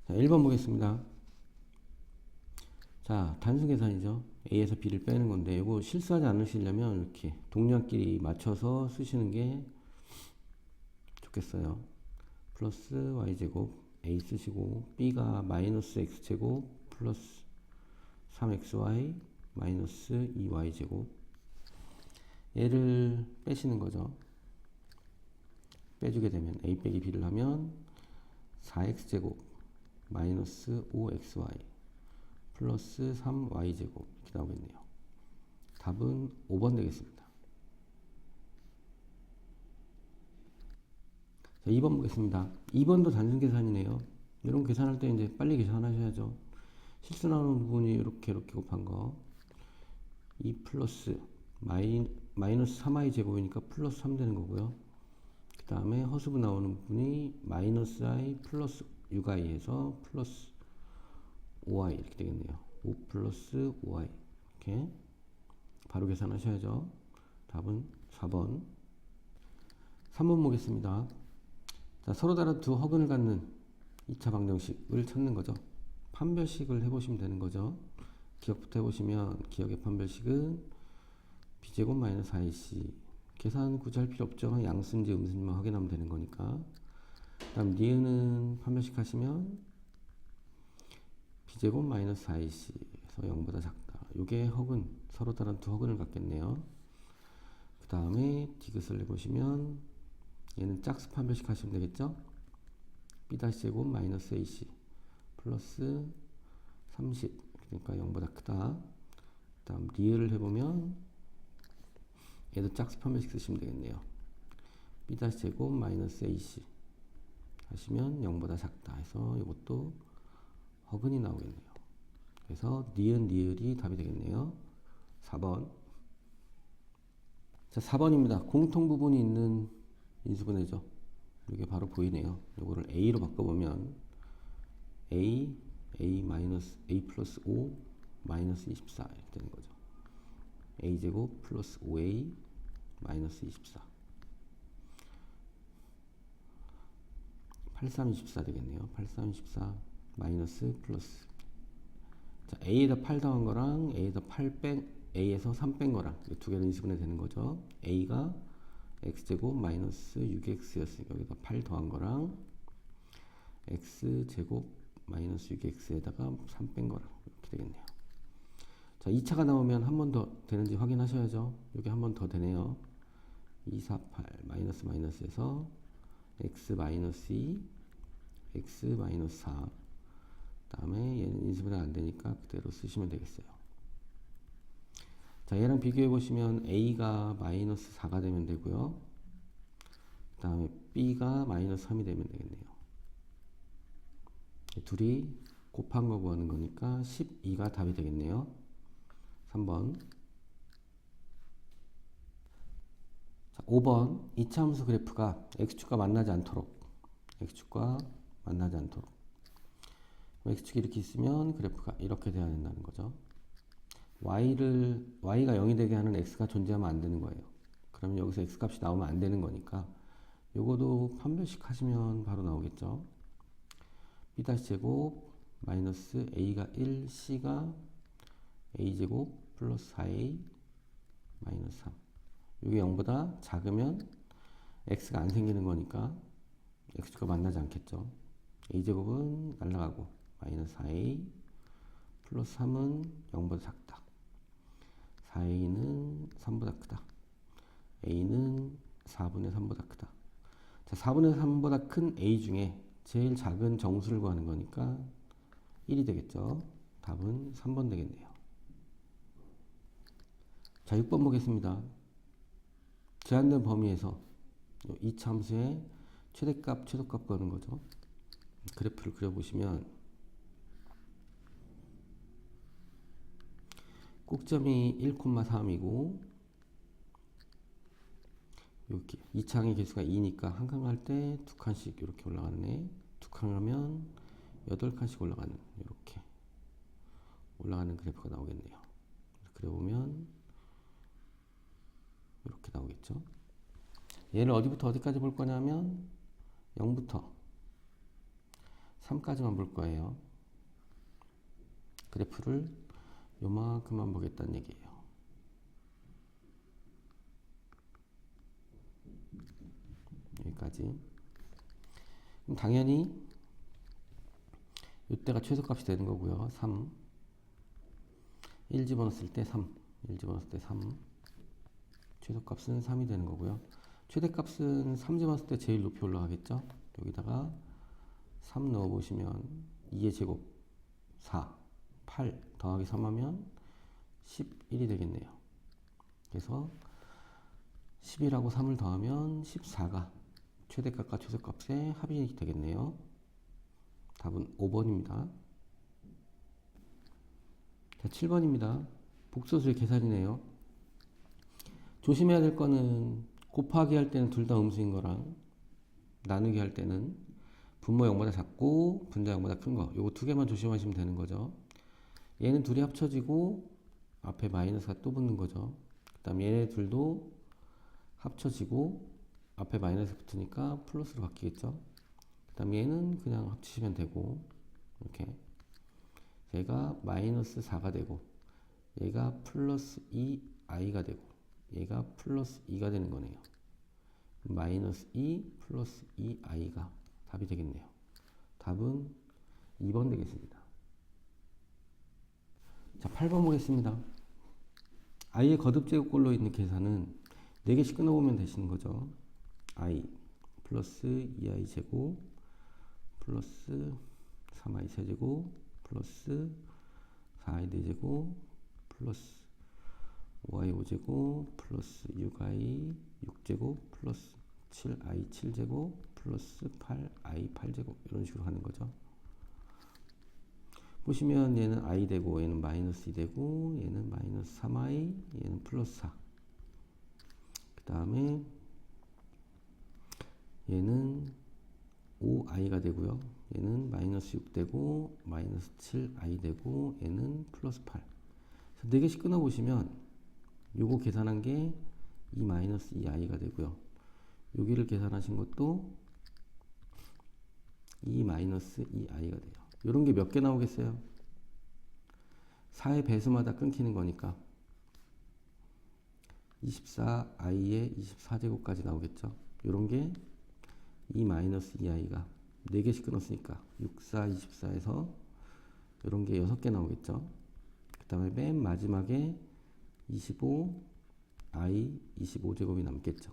자, 1번 보겠습니다. 자, 단순 계산이죠. A에서 B를 빼는 건데 이거 실수하지 않으시려면 이렇게 동량끼리 맞춰서 쓰시는 게 좋겠어요. 플러스 y제곱 A 쓰시고 B가 마이너스 x제곱 플러스 3xy 마이너스 2y제곱, 얘를 빼시는 거죠. 빼주게 되면 A 빼기 B를 하면 4x제곱 마이너스 5xy 플러스 3y제곱 이렇게 나오겠네요. 답은 5번 되겠습니다. 자, 2번 보겠습니다. 2번도 단순 계산이네요. 이런 계산할 때 이제 빨리 계산하셔야죠. 실수 나오는 부분이 이렇게 곱한 거 2 플러스 마이너스 3i 제곱이니까 플러스 3 되는 거고요. 그 다음에 허수부 나오는 부분이 마이너스 i 플러스 6i에서 플러스 5i 이렇게 되겠네요. 5 플러스 5i 이렇게 바로 계산하셔야죠. 답은 4번. 3번 보겠습니다. 자, 서로 다른 두 허근을 갖는 2차 방정식을 찾는 거죠. 판별식을 해보시면 되는 거죠. 기억부터 해보시면 기억의 판별식은 b제곱 마이너스 4ac, 계산 굳이 할 필요 없죠. 양수인지 음수인지만 확인하면 되는 거니까. 그 다음 니은은 판별식 하시면 b제곱 마이너스 4ac 에서 0보다 작다. 요게 허근, 서로 다른 두 허근을 갖겠네요. 그 다음에 디귿을 해보시면 얘는 짝수 판별식 하시면 되겠죠. b'제곱 마이너스 ac 플러스 30, 그러니까 0보다 크다. 그 다음 리을을 해보면 얘도 짝수 판별식 쓰시면 되겠네요. b'제곱 마이너스 ac 하시면 0보다 작다 해서 이것도 허근이 나오겠네요. 그래서 니은 리을이 답이 되겠네요. 4번. 자, 4번입니다. 공통 부분이 있는 인수분해죠. 이게 바로 보이네요. 이거를 a로 바꿔보면 a 마이너스 a 플러스 5 마이너스 24 이렇게 되는 거죠. a 제곱 플러스 5a 마이너스 24 83, 24 되겠네요. 83, 24 마이너스 플러스. 자, a에다 8 더한 거랑 a에다 8 뺀 a에서 3 뺀 거랑 두 개는 인수분해 되는 거죠. a가 x제곱 마이너스 6x였으니까 여기다 8 더한 거랑 x제곱 마이너스 6x에다가 3 뺀 거랑 이렇게 되겠네요. 자, 2차가 나오면 한 번 더 되는지 확인하셔야죠. 여기 한 번 더 되네요. 2, 4, 8 마이너스 마이너스에서 x 마이너스 2 x 마이너스 4, 그 다음에 얘는 인수분해 안 되니까 그대로 쓰시면 되겠어요. 자, 얘랑 비교해 보시면 a가 마이너스 4가 되면 되고요. 그 다음에 b가 마이너스 3이 되면 되겠네요. 둘이 곱한 거 구하는 거니까 12가 답이 되겠네요. 3번. 자, 5번 2차 함수 그래프가 x축과 만나지 않도록 x축이 이렇게 있으면 그래프가 이렇게 돼야 된다는 거죠. y가 0이 되게 하는 x가 존재하면 안 되는 거예요. 그러면 여기서 x 값이 나오면 안 되는 거니까 요거도 판별식 하시면 바로 나오겠죠. b-제곱 마이너스 a가 1, c가 a제곱 플러스 4a 마이너스 3. 이게 0보다 작으면 x가 안 생기는 거니까 x축과 만나지 않겠죠. a제곱은 날라가고 마이너스 4a 플러스 3은 0보다 작다. 4a는 3보다 크다. a는 4분의 3보다 크다. 자, 4분의 3보다 큰 a 중에 제일 작은 정수를 구하는 거니까 1이 되겠죠. 답은 3번 되겠네요. 자, 6번 보겠습니다. 제한된 범위에서 2차 함수의 최대값, 최소값 구하는 거죠. 그래프를 그려보시면 꼭점이 1,3이고 이렇게 2창의 개수가 2니까 한 칸 갈 때 두 칸씩 이렇게 올라가네. 두 칸 가면 8칸씩 올라가는, 이렇게 올라가는 그래프가 나오겠네요. 그려보면 이렇게 나오겠죠. 얘를 어디부터 어디까지 볼 거냐면 0부터 3까지만 볼 거예요. 그래프를 요만큼만 보겠다는 얘기예요. 여기까지. 그럼 당연히 이때가 최소값이 되는 거고요. 3. 1 집어넣었을 때 3. 1 집어넣었을 때 3. 최소값은 3이 되는 거고요. 최대값은 3 집어넣었을 때 제일 높이 올라가겠죠. 여기다가 3 넣어보시면 2의 제곱 4, 8 더하기 3 하면 11이 되겠네요. 그래서 10이라고 3을 더하면 14가 최대값과 최소값의 합이 되겠네요. 답은 5번입니다. 자, 7번입니다. 복소수의 계산이네요. 조심해야 될 거는 곱하기 할 때는 둘 다 음수인 거랑 나누기 할 때는 분모 0보다 작고 분자 0보다 큰 거, 요거 두 개만 조심하시면 되는 거죠. 얘는 둘이 합쳐지고 앞에 마이너스가 또 붙는 거죠. 그 다음 얘네 둘도 합쳐지고 앞에 마이너스 붙으니까 플러스로 바뀌겠죠. 그 다음 얘는 그냥 합치시면 되고, 이렇게 얘가 마이너스 4가 되고 얘가 플러스 2i가 되고 얘가 플러스 2가 되는 거네요. 마이너스 2 플러스 2i가 답이 되겠네요. 답은 2번 되겠습니다. 자, 8번 보겠습니다. i의 거듭제곱꼴로 있는 계산은 4개씩 끊어보면 되시는 거죠. i 플러스 2i 제곱 플러스 3i 세제곱 플러스 4i 4제곱 플러스 5i 5제곱 플러스 6i 6제곱 플러스 7i 7제곱 플러스 8i 8제곱 이런 식으로 하는 거죠. 보시면 얘는 i 되고 얘는 마이너스 2 되고 얘는 마이너스 3i 얘는 플러스 4. 그 다음에 얘는 5i가 되고요. 얘는 마이너스 6 되고 마이너스 7i 되고 얘는 플러스 8. 4개씩 끊어보시면 요거 계산한 게 2 마이너스 2i가 되고요. 여기를 계산하신 것도 2 마이너스 2i가 돼요. 요런 게 몇 개 나오겠어요? 4의 배수마다 끊기는 거니까 24i의 24제곱까지 나오겠죠. 요런 게 2 마이너스 2i가 4개씩 끊었으니까 6, 4, 24에서 요런 게 6개 나오겠죠. 그 다음에 맨 마지막에 25i 25제곱이 남겠죠.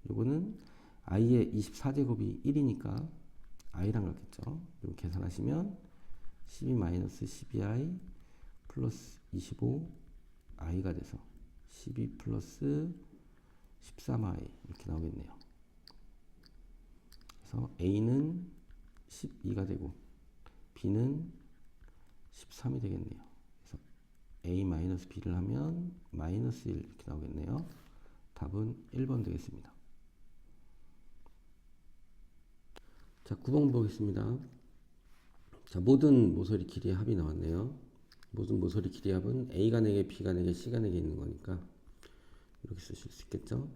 요거는 i의 24제곱이 1이니까 i랑 같겠죠. 이거 계산하시면 12-12i 플러스 25i가 돼서 12 플러스 13i 이렇게 나오겠네요. 그래서 a는 12가 되고 b는 13이 되겠네요. 그래서 a 마이너스 b를 하면 마이너스 1 이렇게 나오겠네요. 답은 1번 되겠습니다. 자, 9번 보겠습니다. 자, 모든 모서리 길이의 합이 나왔네요. 모든 모서리 길이의 합은 A가 4개, B가 4개, C가 4개 있는 거니까 이렇게 쓰실 수 있겠죠.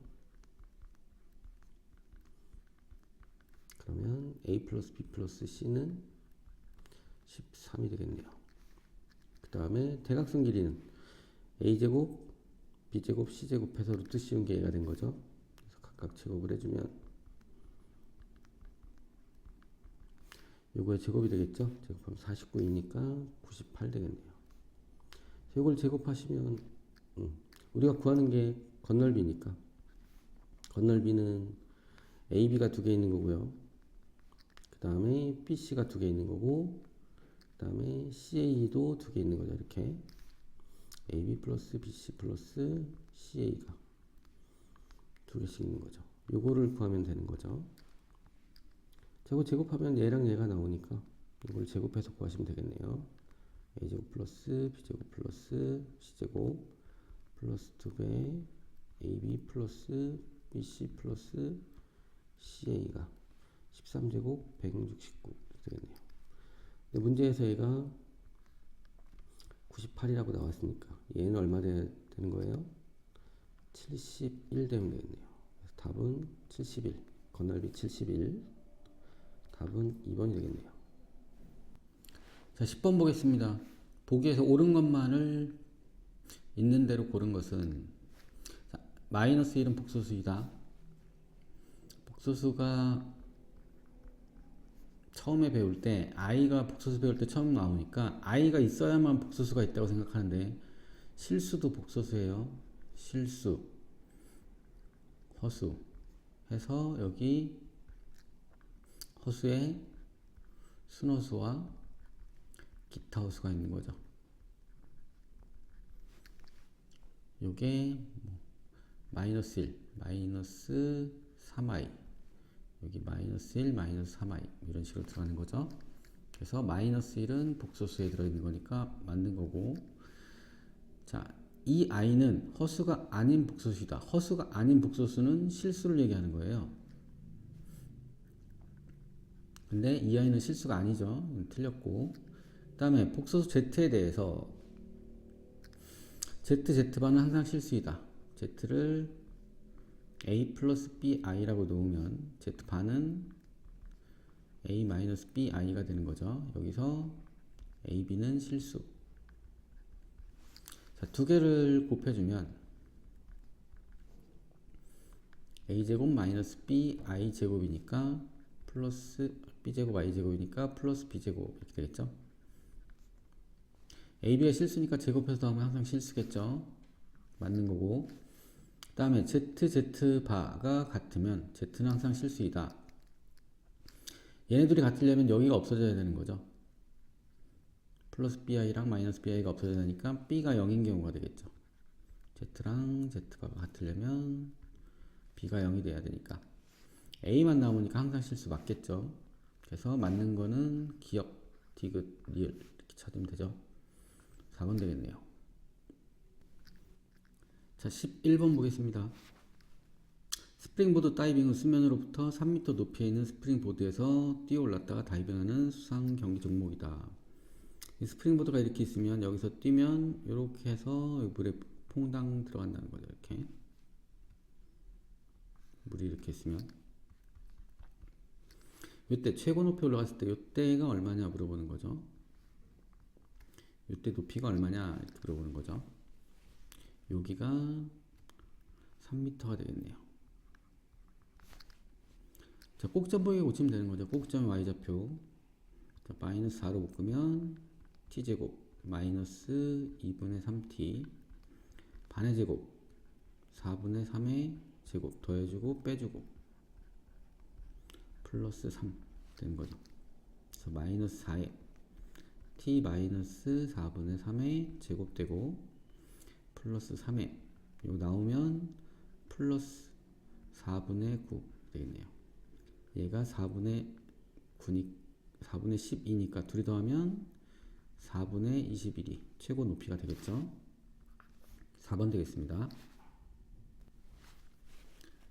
그러면 A 플러스 B 플러스 C는 13이 되겠네요. 그 다음에 대각선 길이는 A제곱, B제곱, C제곱 해서 루트 씌운 게 A가 된 거죠. 그래서 각각 제곱을 해주면 요거의 제곱이 되겠죠. 제곱하면 49이니까 98 되겠네요. 이걸 제곱하시면 우리가 구하는 게 건널비니까 건널비는 AB가 2개 있는 거고요. 그 다음에 BC가 2개 있는 거고 그 다음에 CA도 2개 있는 거죠. 이렇게 AB 플러스 BC 플러스 CA가 2개씩 있는 거죠. 요거를 구하면 되는 거죠. 제곱하면 얘랑 얘가 나오니까 이걸 제곱해서 구하시면 되겠네요. a제곱 플러스 b제곱 플러스 c제곱 플러스 2배 ab 플러스 bc 플러스 ca가 13제곱 169 되겠네요. 근데 문제에서 얘가 98이라고 나왔으니까 얘는 얼마 되는 거예요? 71 되면 되겠네요. 그래서 답은 71, 건널비 71. 답은 2번이 되겠네요. 자, 10번 보겠습니다. 보기에서 옳은 것만을 있는 대로 고른 것은, 자, 마이너스 1은 복소수이다. 복소수가 처음에 배울 때 i가 복소수 배울 때 처음 나오니까 i가 있어야만 복소수가 있다고 생각하는데 실수도 복소수예요. 실수, 허수 해서 여기 허수에 순허수와 기타 허수가 있는 거죠. 요게 마이너스 1, 마이너스 3i, 여기 마이너스 1, 마이너스 3i 이런 식으로 들어가는 거죠. 그래서 마이너스 1은 복소수에 들어있는 거니까 맞는 거고, 자, 이 i는 허수가 아닌 복소수이다. 허수가 아닌 복소수는 실수를 얘기하는 거예요. 근데 이 i는 실수가 아니죠. 틀렸고, 그 다음에 복소수 z에 대해서 z반은 항상 실수이다. z를 a 플러스 bi라고 놓으면 z반은 a 마이너스 bi가 되는 거죠. 여기서 a, b는 실수. 자, 두 개를 곱해주면 a제곱 마이너스 bi 제곱이니까 플러스 b제곱 i 제곱이니까 플러스 b제곱 이렇게 되겠죠. ab가 실수니까 제곱해서 더하면 항상 실수겠죠. 맞는 거고, 그 다음에 z바가 같으면 z는 항상 실수이다. 얘네들이 같으려면 여기가 없어져야 되는 거죠. 플러스 bi랑 마이너스 bi가 없어져야 되니까 b가 0인 경우가 되겠죠. z랑 z바가 같으려면 b가 0이 돼야 되니까 a만 나오니까 항상 실수 맞겠죠. 그래서 맞는 거는 기억, 디귿, 리을 이렇게 찾으면 되죠. 4번 되겠네요. 자, 11번 보겠습니다. 스프링보드 다이빙은 수면으로부터 3m 높이에 있는 스프링보드에서 뛰어 올랐다가 다이빙하는 수상 경기 종목이다. 이 스프링보드가 이렇게 있으면 여기서 뛰면 이렇게 해서 물에 퐁당 들어간다는 거죠. 이렇게 물이 이렇게 있으면 이때 최고 높이 올라갔을 때 이때가 얼마냐 물어보는 거죠. 이때 높이가 얼마냐 이렇게 물어보는 거죠. 여기가 3m가 되겠네요. 자, 꼭점 보기에 고치면 되는 거죠. 꼭점 y좌표. 자, 마이너스 4로 묶으면 t제곱 마이너스 2분의 3t 반의 제곱 4분의 3의 제곱 더해주고 빼주고 플러스 3 되는 거죠. 그래서 마이너스 4에 t 마이너스 4분의 3의 제곱되고 플러스 3에 이거 나오면 플러스 4분의 9 되겠네요. 얘가 4분의 12니까 둘이 더하면 4분의 21이 최고 높이가 되겠죠. 4번 되겠습니다.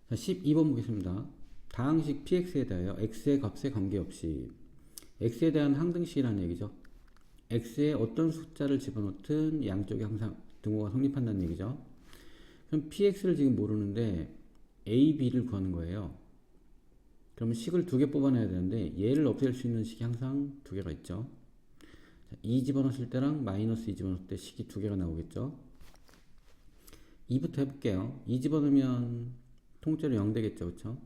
자, 12번 보겠습니다. 다항식 px에 대하여 x의 값에 관계없이 x에 대한 항등식이라는 얘기죠. x에 어떤 숫자를 집어넣든 양쪽에 항상 등호가 성립한다는 얘기죠. 그럼 px를 지금 모르는데 a, b를 구하는 거예요. 그러면 식을 두 개 뽑아내야 되는데 얘를 없앨 수 있는 식이 항상 두 개가 있죠. 자, 2 집어넣었을 때랑 마이너스 2 집어넣을 때 식이 두 개가 나오겠죠. 2부터 해볼게요. 2 집어넣으면 통째로 0 되겠죠. 그쵸?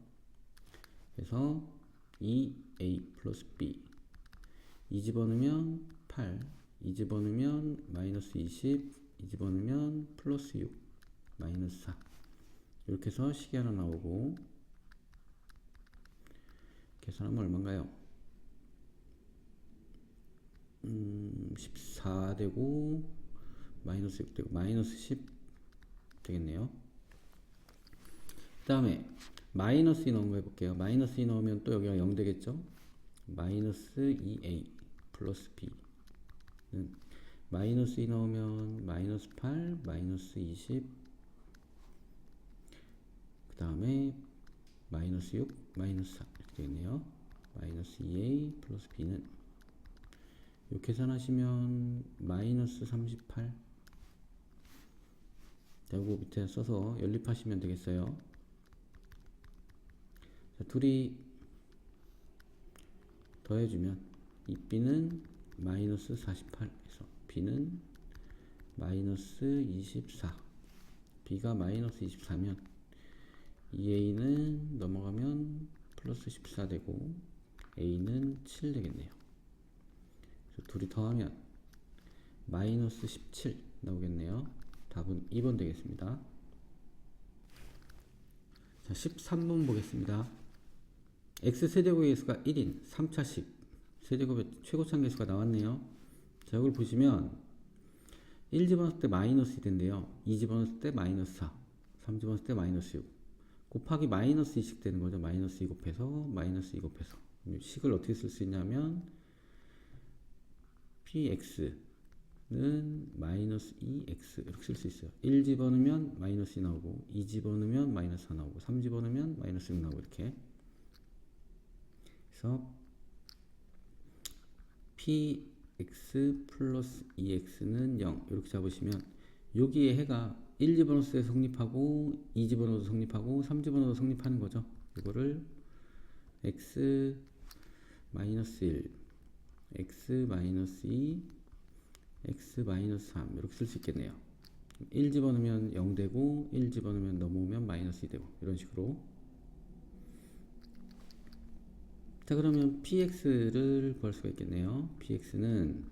그래서 2a 플러스 b 2 집어넣으면 8 2 집어넣으면 마이너스 20 2 집어넣으면 플러스 6 마이너스 4 이렇게 해서 식이 하나 나오고 계산하면 얼마인가요? 14 되고 마이너스 6 되고 마이너스 10 되겠네요. 그 다음에 마이너스 2 넣은 거 해볼게요. 마이너스 2 넣으면 또 여기가 0 되겠죠? 마이너스 2a 플러스 b는 마이너스 2 넣으면 마이너스 8 마이너스 20 그 다음에 마이너스 6 마이너스 4 이렇게 되겠네요. 마이너스 2a 플러스 b는 이렇게 계산하시면 마이너스 38 자, 이거 밑에 써서 연립하시면 되겠어요. 자, 둘이 더해주면 이 b는 마이너스 48에서 b는 마이너스 24. b가 마이너스 24면 2a는 넘어가면 플러스 14 되고 a는 7 되겠네요. 그래서 둘이 더하면 마이너스 17 나오겠네요. 답은 2번 되겠습니다. 자, 13번 보겠습니다. x 세제곱의 개수가 1인 3차식 세제곱의 최고차항 개수가 나왔네요. 자, 이걸 보시면 1 집어넣을 때 마이너스 2인데요. 2 집어넣을 때 마이너스 4, 3 집어넣을 때 마이너스 6 곱하기 마이너스 2씩 되는 거죠. 마이너스 2 곱해서 마이너스 2 곱해서 식을 어떻게 쓸 수 있냐면 px는 마이너스 2x 이렇게 쓸 수 있어요. 1 집어넣으면 마이너스 2 나오고 2 집어넣으면 마이너스 4 나오고 3 집어넣으면 마이너스 6 나오고 이렇게. 그래서 px 플러스 2x는 0 이렇게 잡으시면 여기에 해가 1 집어넣을 때 성립하고 2 집어넣어도 성립하고 3 집어넣어도 성립하는 거죠. 이거를 x 마이너스 1 x 마이너스 2 x 마이너스 3 이렇게 쓸 수 있겠네요. 1 집어넣으면 0 되고 1 집어넣으면 넘어오면 마이너스 2 되고 이런 식으로. 자, 그러면 px를 구할 수가 있겠네요. px는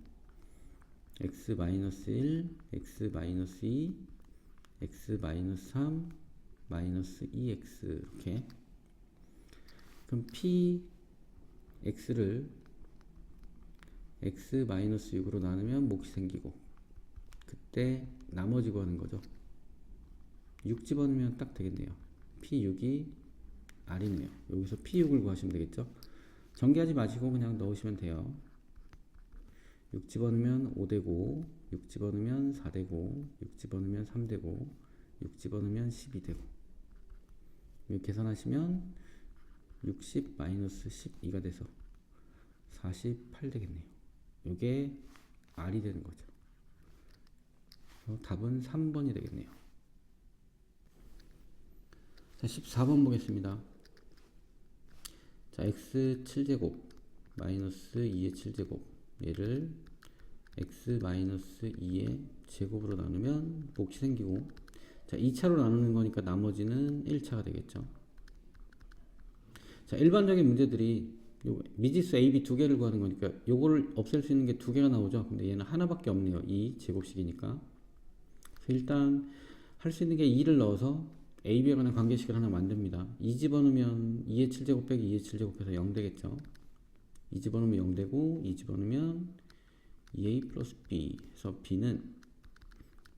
x 마이너스 1 x 마이너스 2 x 마이너스 3 마이너스 2x 이렇게. 그럼 px를 x 마이너스 6으로 나누면 몫이 생기고 그때 나머지 구하는 거죠. 6 집어넣으면 딱 되겠네요. p6이 r이네요. 여기서 p6을 구하시면 되겠죠. 전개하지 마시고 그냥 넣으시면 돼요. 6 집어넣으면 5 되고 6 집어넣으면 4 되고 6 집어넣으면 3 되고 6 집어넣으면 12 되고 이렇게 계산하시면 60 마이너스 12가 돼서 48 되겠네요. 이게 R이 되는 거죠. 답은 3번이 되겠네요. 자, 14번 보겠습니다. 자, x 7제곱 마이너스 2의 7제곱 얘를 x 마이너스 2의 제곱으로 나누면 몫이 생기고, 자, 2차로 나누는 거니까 나머지는 1차가 되겠죠. 자, 일반적인 문제들이 미지수 a, b 두 개를 구하는 거니까 요거를 없앨 수 있는 게 두 개가 나오죠. 근데 얘는 하나밖에 없네요. 2 제곱식이니까. 그래서 일단 할 수 있는 게 2를 넣어서 a, b에 관한 관계식을 하나 만듭니다. 2 집어넣으면 2의 7제곱 빼기 2의 7제곱해서 0 되겠죠. 2 집어넣으면 0 되고 2 집어넣으면 2a 플러스 b 해서 b는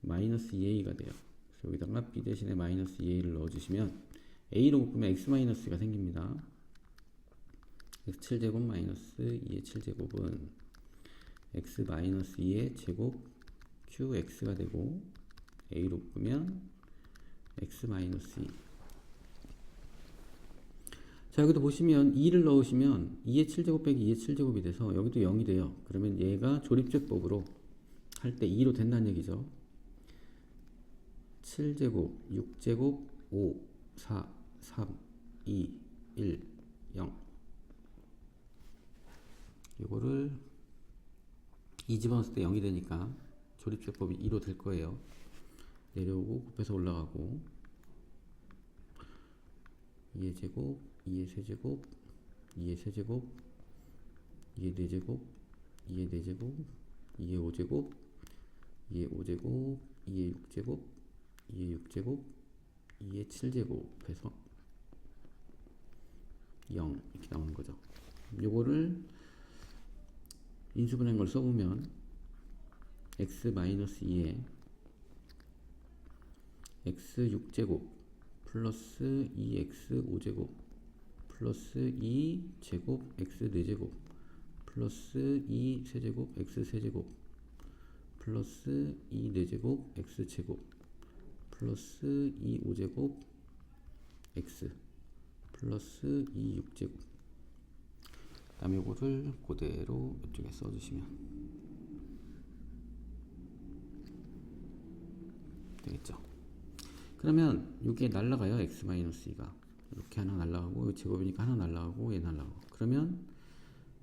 마이너스 2a가 돼요. 그래서 여기다가 b 대신에 마이너스 2a를 넣어주시면 a로 묶으면 x 마이너스가 생깁니다. x 7제곱 마이너스 2의 7제곱은 x 마이너스 2의 제곱 qx가 되고 a로 묶으면 x 마이너스 2. 자, 여기도 보시면 2를 넣으시면 2의 7제곱 빼기 2의 7제곱이 돼서 여기도 0이 돼요. 그러면 얘가 조립제법으로 할 때 2로 된다는 얘기죠. 7제곱, 6제곱, 5, 4, 3, 2, 1, 0. 이거를 2 집어넣었을 때 0이 되니까 조립제법이 2로 될 거예요. 내려오고 곱해서 올라가고 2의 제곱, 2의 세제곱, 2의 세제곱, 2의 4제곱, 2의 4제곱, 2의 5제곱, 2의 5제곱, 2의 6제곱, 2의 6제곱, 2의 7제곱 해서 0 이렇게 나오는 거죠. 요거를 인수분해한 걸 써보면 x-2에 x 6제곱 플러스 2x 5제곱 플러스 2제곱 x 4제곱 플러스 2 세제곱 x 세제곱 플러스 2 4제곱 x 제곱 플러스 2 5제곱 x 플러스 2 6제곱. 그 다음에 이거를 그대로 이쪽에 써주시면 되겠죠. 그러면 이게 날라가요. x-2가 이렇게 하나 날라가고, 이 제곱이니까 하나 날라가고 얘 날라가고. 그러면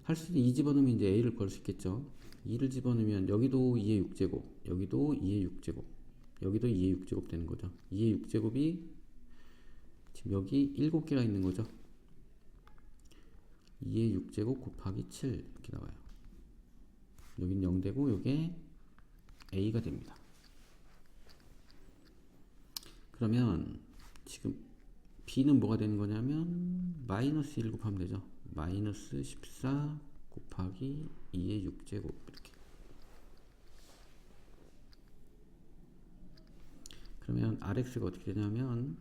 할 수 있는 2 집어넣으면 이제 a를 구할 수 있겠죠. 2를 집어넣으면 여기도 2의 6제곱, 여기도 2의 6제곱, 여기도 2의 6제곱 되는 거죠. 2의 6제곱이 지금 여기 7개가 있는 거죠. 2의 6제곱 곱하기 7 이렇게 나와요. 여긴 0 되고 요게 a가 됩니다. 그러면 지금 b는 뭐가 되는 거냐면 마이너스 1 곱하면 되죠. 마이너스 14 곱하기 2의 6제곱 이렇게. 그러면 rx가 어떻게 되냐면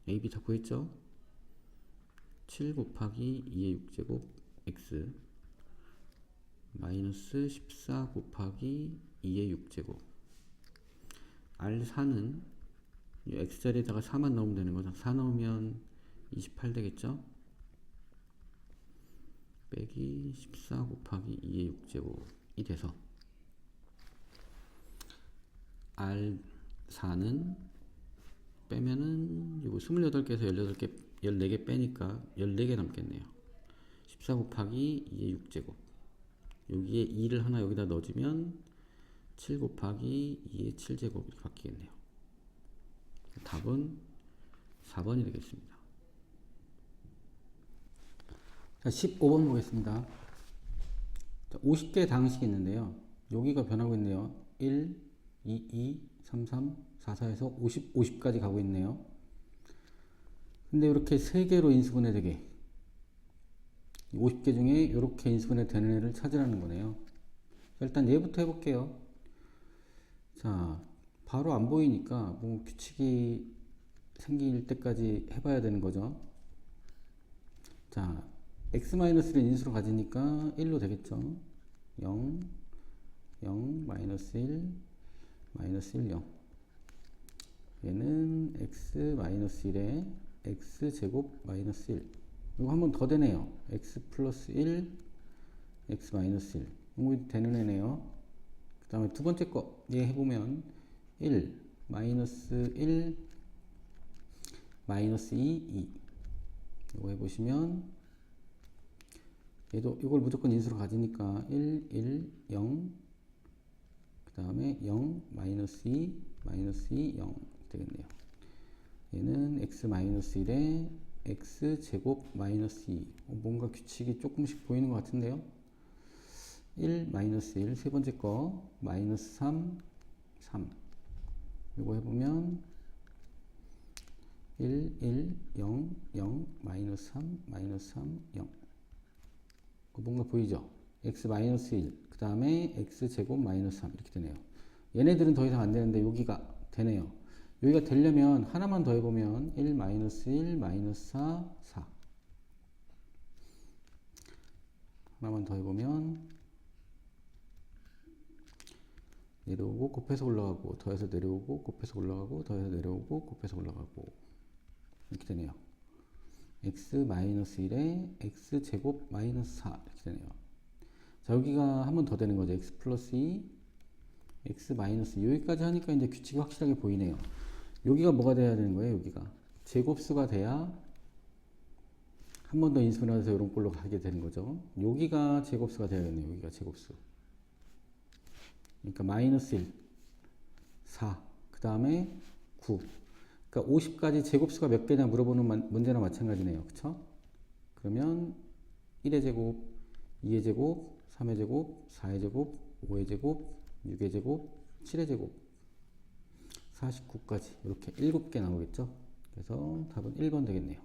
a, b 다 구했죠. 7 곱하기 2의 6제곱 x 마이너스 14 곱하기 2의 6제곱 R4는 x자리에다가 4만 넣으면 되는 거죠. 4 넣으면 28 되겠죠. 빼기 14 곱하기 2의 6제곱이 돼서 R4는 빼면은 이거 28개에서 18개 14개 빼니까 14개 남겠네요. 14 곱하기 2의 6제곱 여기에 2를 하나 여기다 넣어주면 7 곱하기 2의 7제곱 이렇게 바뀌겠네요. 답은 4번이 되겠습니다. 자, 15번 보겠습니다. 자, 50개의 다항식이 있는데요. 여기가 변하고 있네요. 1, 2, 2, 3, 3, 4, 4에서 50, 50까지 가고 있네요. 근데 이렇게 3개로 인수분해 되게 50개 중에 이렇게 인수분해 되는 애를 찾으라는 거네요. 일단 얘부터 해볼게요. 자, 바로 안 보이니까 뭐 규칙이 생길 때까지 해봐야 되는 거죠. 자, x-를 인수로 가지니까 1로 되겠죠. 0, 0, 마이너스 1, 마이너스 1, 0. 얘는 x-1에 x제곱 마이너스 1. 이거 한 번 더 되네요. x 플러스 1, x 마이너스 1. 이거 되는 애네요. 그 다음에 두 번째 거, 얘 해보면 1, 마이너스 1, 마이너스 2, 2. 이거 해보시면 얘도 이걸 무조건 인수로 가지니까 1, 1, 0. 그 다음에 0, 마이너스 2, 마이너스 2, 0 되겠네요. 얘는 x 마이너스 1에 x 제곱 마이너스 2. 뭔가 규칙이 조금씩 보이는 것 같은데요. 1 마이너스 1 세 번째 거 마이너스 3 3 이거 해보면 1 1 0 0 마이너스 3 마이너스 3 0 뭔가 보이죠? x 마이너스 1 그 다음에 x 제곱 마이너스 3 이렇게 되네요. 얘네들은 더 이상 안 되는데 여기가 되네요. 여기가 되려면 하나만 더 해보면 1 마이너스 1 마이너스 4 4 하나만 더 해보면 내려오고 곱해서 올라가고 더해서 내려오고 곱해서 올라가고 더해서 내려오고 곱해서 올라가고 이렇게 되네요. x 마이너스 1에 x 제곱 마이너스 4 이렇게 되네요. 자, 여기가 한 번 더 되는 거죠. x 플러스 2 x 마이너스 2 여기까지 하니까 이제 규칙이 확실하게 보이네요. 여기가 뭐가 돼야 되는 거예요? 여기가 제곱수가 돼야 한 번 더 인수분해해서 이런 꼴로 가게 되는 거죠. 여기가 제곱수가 되어야겠네요. 여기가 제곱수. 그러니까 마이너스 1, 4, 그 다음에 9. 그러니까 50까지 제곱수가 몇 개냐 물어보는 문제나 마찬가지네요. 그쵸? 그러면 1의 제곱, 2의 제곱, 3의 제곱, 4의 제곱, 5의 제곱, 6의 제곱, 7의 제곱, 49까지 이렇게 7개 나오겠죠? 그래서 답은 1번 되겠네요.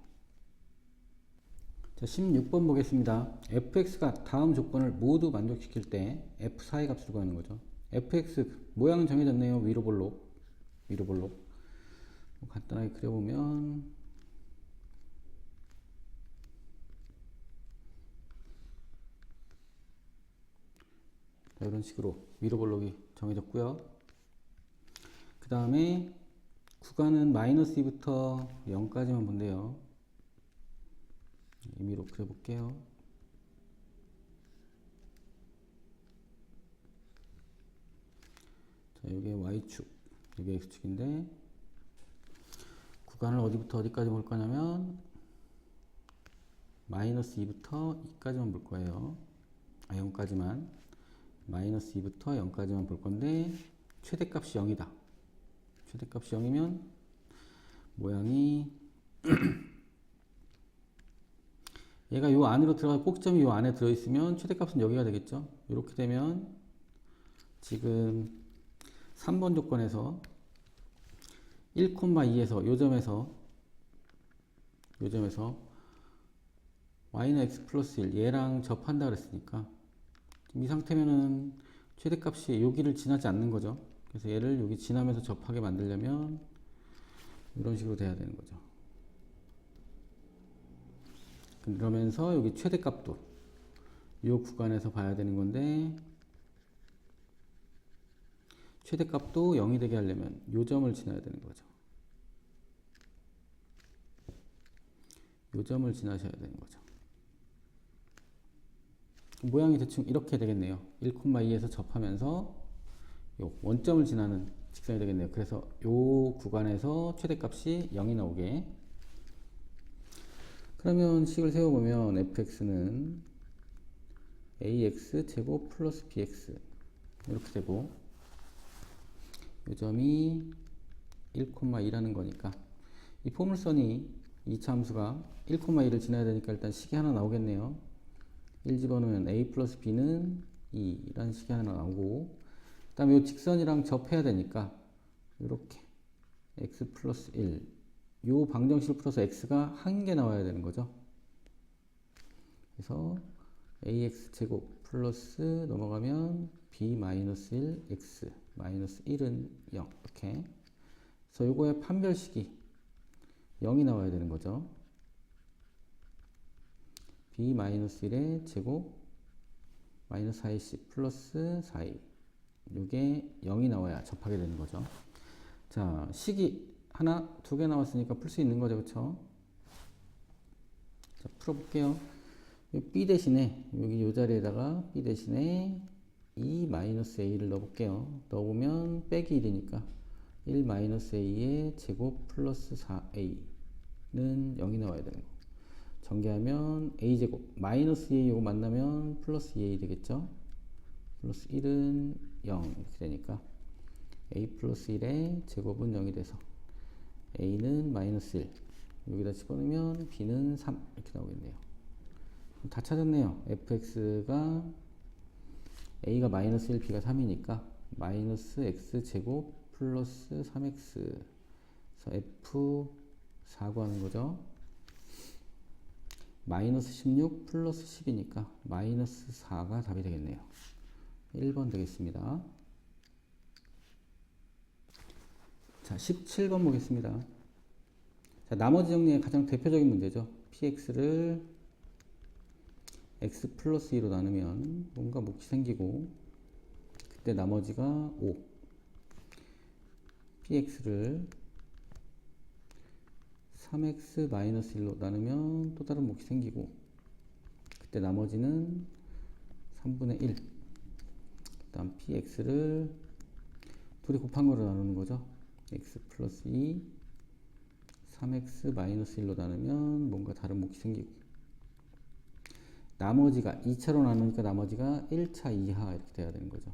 자, 16번 보겠습니다. fx가 다음 조건을 모두 만족시킬 때 f4의 값을 구하는 거죠. fx 모양은 정해졌네요. 위로 볼록 위로 볼록 간단하게 그려보면 자, 이런 식으로 위로 볼록이 정해졌고요. 그 다음에 구간은 마이너스 2부터 0까지만 본대요. 임의로 그려볼게요. 자, 이게 y축, 이게 x축인데 구간을 어디부터 어디까지 볼 거냐면 마이너스 2부터 2까지만 볼 거예요. 0까지만, 마이너스 2부터 0까지만 볼 건데 최대값이 0이다. 최대값이 0이면 모양이 얘가 요 안으로 들어가 꼭지점이 요 안에 들어있으면 최대값은 여기가 되겠죠. 이렇게 되면 지금 3번 조건에서 1,2에서 요 점에서 y는 x 플러스 1 얘랑 접한다 그랬으니까 이 상태면은 최대값이 여기를 지나지 않는 거죠. 그래서 얘를 여기 지나면서 접하게 만들려면 이런 식으로 돼야 되는 거죠. 그러면서 여기 최대값도 이 구간에서 봐야 되는 건데 최대값도 0이 되게 하려면 이 점을 지나야 되는 거죠. 이 점을 지나셔야 되는 거죠. 모양이 대충 이렇게 되겠네요. 1,2에서 접하면서 요 원점을 지나는 직선이 되겠네요. 그래서 요 구간에서 최대값이 0이 나오게. 그러면 식을 세워보면 fx는 ax 제곱 플러스 bx 이렇게 되고 요 점이 1,2라는 거니까 이 포물선이 2차 함수가 1,2를 지나야 되니까 일단 식이 하나 나오겠네요. 1 집어넣으면 a 플러스 b는 2라는 식이 하나 나오고 그 다음에 이 직선이랑 접해야 되니까 이렇게 x 플러스 1 요 방정식 플러스 x가 한 개 나와야 되는 거죠. 그래서 ax 제곱 플러스 넘어가면 b 마이너스 1 x 마이너스 1은 0 이렇게 그래서 요거의 판별식이 0이 나와야 되는 거죠. b 마이너스 1의 제곱 마이너스 4ac 플러스 4a 요게 0이 나와야 접하게 되는 거죠. 자, 식이 하나, 두 개 나왔으니까 풀 수 있는 거죠. 그쵸? 자, 풀어볼게요. b 대신에 여기 요 자리에다가 b 대신에 2 마이너스 a를 넣어볼게요. 넣어보면 빼기 1이니까 1 마이너스 a의 제곱 플러스 4a는 0이 나와야 되는 거. 전개하면 a제곱 마이너스 2a 요거 만나면 플러스 2a 되겠죠. 플러스 1은 0 이렇게 되니까 a 플러스 1의 제곱은 0이 돼서 a는 마이너스 1 여기다 집어넣으면 b는 3 이렇게 나오겠네요. 다 찾았네요. fx가 a가 마이너스 1 b가 3이니까 마이너스 x 제곱 플러스 3x 그래서 f 4 구하는 거죠. 마이너스 16 플러스 10이니까 마이너스 4가 답이 되겠네요. 1번 되겠습니다. 자, 17번 보겠습니다. 자, 나머지 정리의 가장 대표적인 문제죠. px를 x 플러스 2로 나누면 뭔가 몫이 생기고 그때 나머지가 5 px를 3x 마이너스 1로 나누면 또 다른 몫이 생기고 그때 나머지는 3분의 1 그 다음 px를 둘이 곱한 거로 나누는 거죠. x 플러스 2 3x 마이너스 1로 나누면 뭔가 다른 몫이 생기고 나머지가 2차로 나누니까 나머지가 1차 이하 이렇게 돼야 되는 거죠.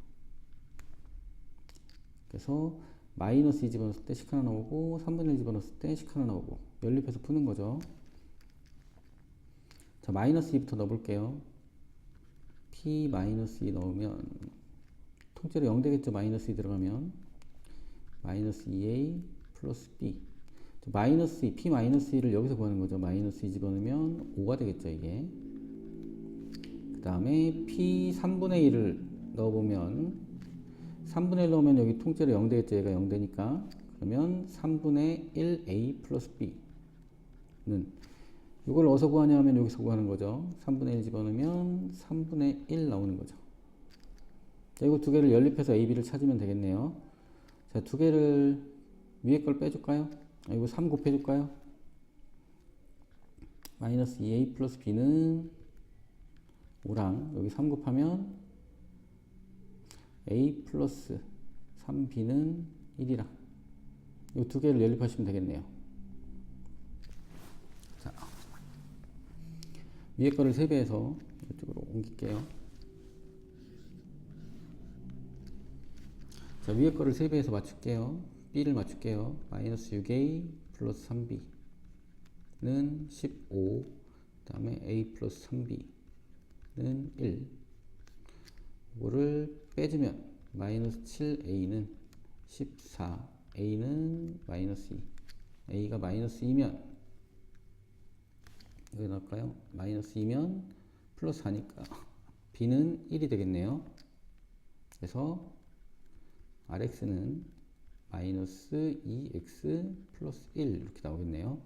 그래서 마이너스 2 집어넣었을 때 식 하나 나오고 3분의 1 집어넣었을 때 식 하나 나오고 연립해서 푸는 거죠. 자, 마이너스 2부터 넣어볼게요. p 마이너스 2 넣으면 통째로 0 되겠죠. 마이너스 2 들어가면 마이너스 2a 플러스 b 마이너스 2, p 마이너스 2를 여기서 구하는 거죠. 마이너스 2 집어넣으면 5가 되겠죠. 이게 그 다음에 p 3분의 1을 넣어보면 3분의 1 넣으면 여기 통째로 0 되겠죠. 얘가 0 되니까 그러면 3분의 1a 플러스 b는 이걸 어디서 구하냐면 여기서 구하는 거죠. 3분의 1 집어넣으면 3분의 1 나오는 거죠. 자, 이거 두 개를 연립해서 a, b를 찾으면 되겠네요. 자, 두 개를 위에 걸 빼줄까요? 이거 3 곱해줄까요? 마이너스 2a 플러스 b는 5랑 여기 3 곱하면 a 플러스 3b는 1이랑 이 두 개를 연립하시면 되겠네요. 자, 위에 거를 3배해서 이쪽으로 옮길게요. 자, 위에 거를 3배에서 맞출게요. b를 맞출게요. 마이너스 6a 플러스 3b는 15, 그 다음에 a 플러스 3b는 1. 이거를 빼주면 마이너스 7a는 14, a는 마이너스 2. a가 마이너스 2면 여기 넣을까요? 마이너스 2면 플러스 4니까 b는 1이 되겠네요. 그래서 rx는 마이너스 2x 플러스 1 이렇게 나오겠네요.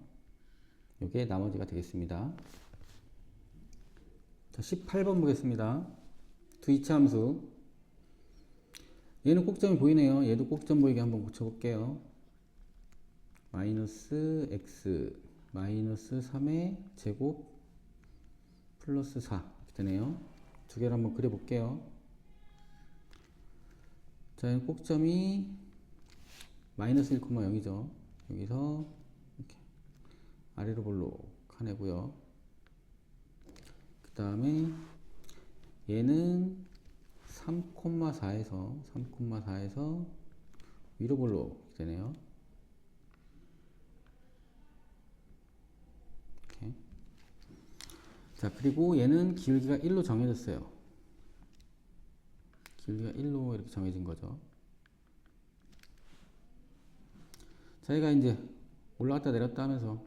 이게 나머지가 되겠습니다. 자, 18번 보겠습니다. 두 이차 함수. 얘는 꼭점이 보이네요. 얘도 꼭점 보이게 한번 고쳐볼게요. 마이너스 x 마이너스 3의 제곱 플러스 4 이렇게 되네요. 두 개를 한번 그려볼게요. 자, 얘는 꼭점이 마이너스 1,0이죠. 여기서 이렇게 아래로 볼록 하네고요. 그 다음에 얘는 3,4에서 위로 볼록 되네요. 이렇게. 자, 그리고 얘는 기울기가 1로 정해졌어요. 기울기가 1로 이렇게 정해진 거죠. 저희가 이제 올라갔다 내렸다 하면서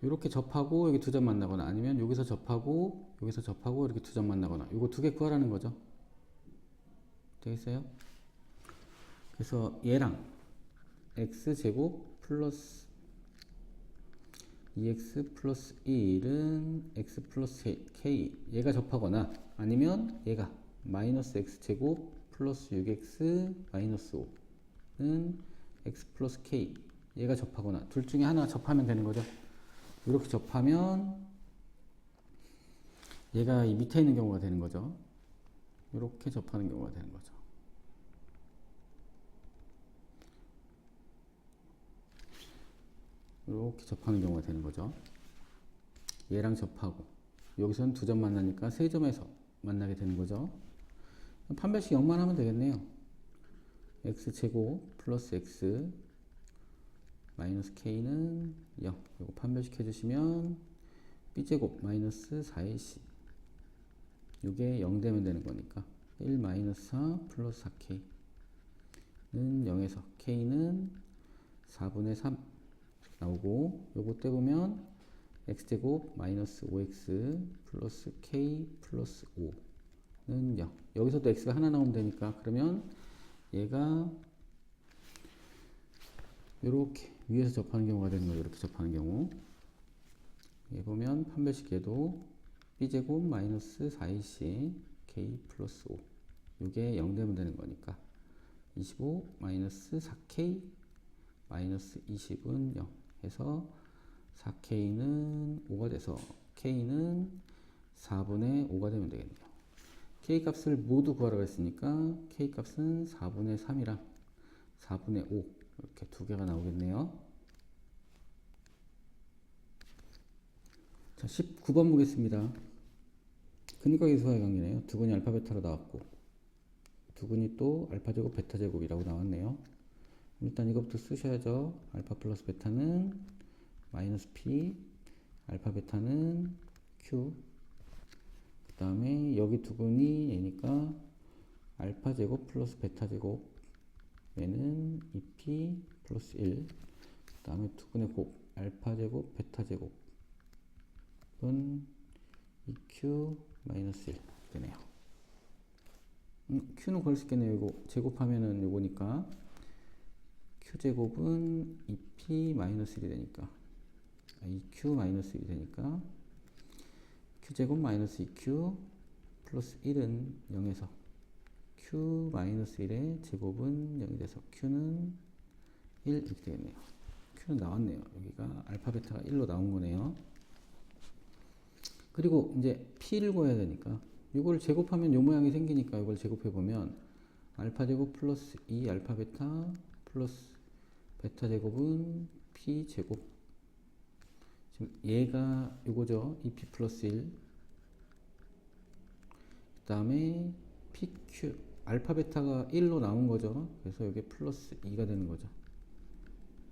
이렇게 접하고 여기 두 점 만나거나 아니면 여기서 접하고 이렇게 두 점 만나거나 이거 두 개 구하라는 거죠. 되겠어요? 그래서 얘랑 x제곱 플러스 2x 플러스 1은 x 플러스 k 얘가 접하거나 아니면 얘가 마이너스 x제곱 플러스 6x 마이너스 5는 x 플러스 k 얘가 접하거나 둘 중에 하나 접하면 되는 거죠. 이렇게 접하면 얘가 이 밑에 있는 경우가 되는 거죠. 이렇게 접하는 경우가 되는 거죠. 이렇게 접하는 경우가 되는 거죠. 얘랑 접하고 여기서는 두 점 만나니까 세 점에서 만나게 되는 거죠. 판별식 0만 하면 되겠네요. x제곱 플러스 x 마이너스 k는 0. 이거 판별식 해주시면 b제곱 마이너스 4ac 이게 0 되면 되는 거니까 1 마이너스 4 플러스 4k는 0에서 k는 4분의 3 이렇게 나오고 요거 떼보면 x제곱 마이너스 5x 플러스 k 플러스 5는 0. 여기서도 x가 하나 나오면 되니까 그러면 얘가 이렇게 위에서 접하는 경우가 되는 거예요. 이렇게 접하는 경우. 얘 보면 판별식 얘도 b제곱 마이너스 4ac k 플러스 5 이게 0 되면 되는 거니까 25 마이너스 4k 마이너스 20은 0 해서 4k는 5가 돼서 k는 4분의 5가 되면 되겠네요. k 값을 모두 구하라고 했으니까 k 값은 4분의 3이랑 4분의 5 이렇게 두 개가 나오겠네요. 자, 19번 보겠습니다. 근거계수와의 관계네요. 두근이 알파 베타로 나왔고 두근이 또 알파 제곱 베타 제곱이라고 나왔네요. 일단 이것부터 쓰셔야죠. 알파 플러스 베타는 마이너스 p, 알파 베타는 q. 그 다음에 여기 두근이 얘니까 알파 제곱 플러스 베타 제곱 얘는 2p 플러스 1. 그 다음에 두근의 곱 알파 제곱 베타 제곱은 2q 마이너스 1 되네요. q는 구할 수 있겠네요. 이거 제곱하면은 요거니까 q제곱은 2p 마이너스 1이 되니까 2q 마이너스 1이 되니까 q제곱 마이너스 2q 플러스 1은 0에서 q 마이너스 1의 제곱은 0이 돼서 q는 1 이렇게 되겠네요. q는 나왔네요. 여기가 알파 베타가 1로 나온 거네요. 그리고 이제 p를 구해야 되니까 이걸 제곱하면 요 모양이 생기니까 이걸 제곱해 보면 알파 제곱 플러스 2 알파 베타 플러스 베타 제곱은 p 제곱 얘가 요거죠. EP 플러스 1. 그 다음에 PQ. 알파 베타가 1로 나온 거죠. 그래서 이게 플러스 2가 되는 거죠.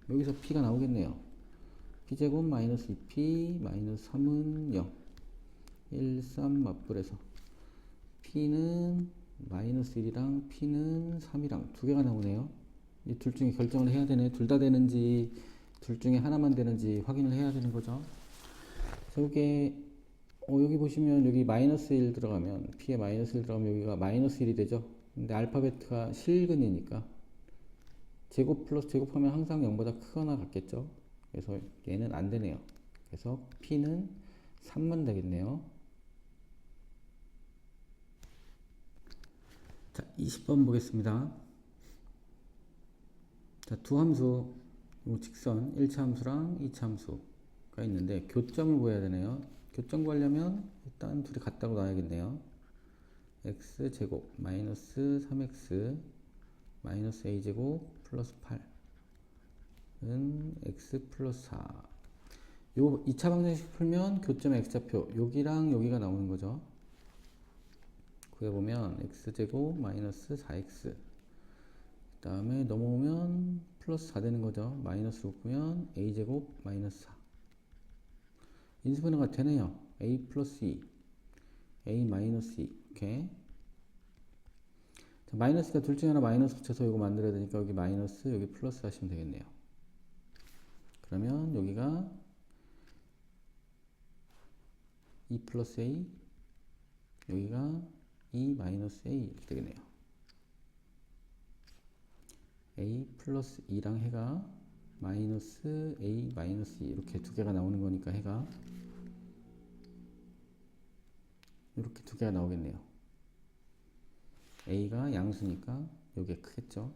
여기서 P가 나오겠네요. P제곱 마이너스 2P 마이너스 3은 0. 1, 3 맞불에서 P는 마이너스 1이랑 P는 3이랑 두 개가 나오네요. 이 둘 중에 결정을 해야 되네. 둘 다 되는지 둘 중에 하나만 되는지 확인을 해야 되는 거죠. 이게 여기 보시면 여기 마이너스 1 들어가면 P에 마이너스 1 들어가면 여기가 마이너스 1이 되죠. 근데 알파벳가 실근이니까 제곱 플러스 제곱하면 항상 0보다 크거나 같겠죠. 그래서 얘는 안 되네요. 그래서 P는 3만 되겠네요. 자, 20번 보겠습니다. 자, 두 함수, 직선 1차 함수랑 2차 함수가 있는데 교점을 구해야 되네요. 교점 구하려면 일단 둘이 같다고 놔야겠네요. x제곱 마이너스 3x 마이너스 a제곱 플러스 8은 x 플러스 4. 요 2차 방정식 풀면 교점 x좌표 여기랑 여기가 나오는 거죠. 구해보면 x제곱 마이너스 4x 그 다음에 넘어오면 플러스 4 되는 거죠. 마이너스로 보면 a제곱 마이너스 4 인수분해가 되네요. a 플러스 2 a 마이너스 2 이렇게. 자, 마이너스가 둘 중에 하나 마이너스 붙여서 이거 만들어야 되니까 여기 마이너스 여기 플러스 하시면 되겠네요. 그러면 여기가 2 플러스 a 여기가 2 마이너스 a 이렇게 되겠네요. a 플러스 2랑 해가 마이너스 a 마이너스 2 이렇게 두 개가 나오는 거니까 해가 이렇게 두 개가 나오겠네요. a가 양수니까 여기가 크겠죠.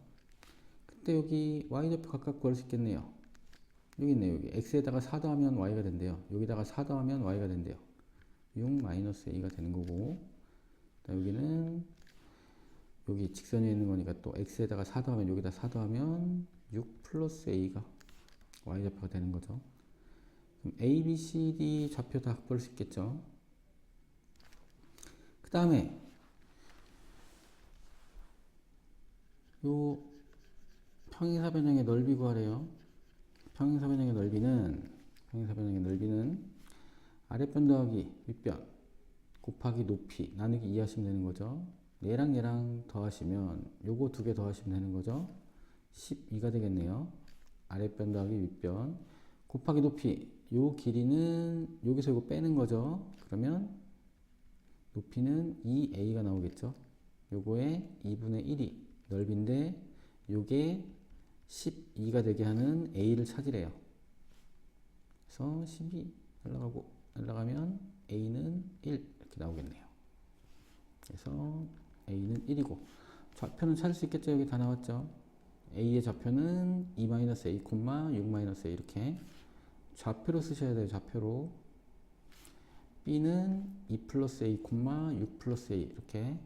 그때 여기 y좌표 각각 구할 수 있겠네요. 여기 있네요. 여기 x에다가 4 더하면 y가 된대요. 여기다가 4 더하면 y가 된대요. 6 마이너스 a가 되는 거고, 여기는 여기 직선에 있는 거니까 또 x에다가 4 더하면 여기다 4 더하면 6 플러스 a가 y좌표가 되는 거죠. 그럼 a, b, c, d 좌표 다 볼 수 있겠죠. 그 다음에 요 평행사변형의 넓이 구하래요. 평행사변형의 넓이는 아랫변 더하기 윗변 곱하기 높이 나누기 2 하시면 되는 거죠. 얘랑 얘랑 더하시면 요거 두 개 더하시면 되는 거죠. 12가 되겠네요. 아랫변 더하기 윗변 곱하기 높이 요 길이는 여기서 이거 빼는 거죠. 그러면 높이는 2a가 나오겠죠. 요거에 2분의 1이 넓이인데 요게 12가 되게 하는 a를 찾으래요. 그래서 12 날라가면 a는 1 이렇게 나오겠네요. 그래서 a는 1이고 좌표는 찾을 수 있겠죠. 여기 다 나왔죠. a의 좌표는 2-a, 6-a 이렇게 좌표로 쓰셔야 돼요. 좌표로 b는 2 플러스 a, 6 플러스 a 이렇게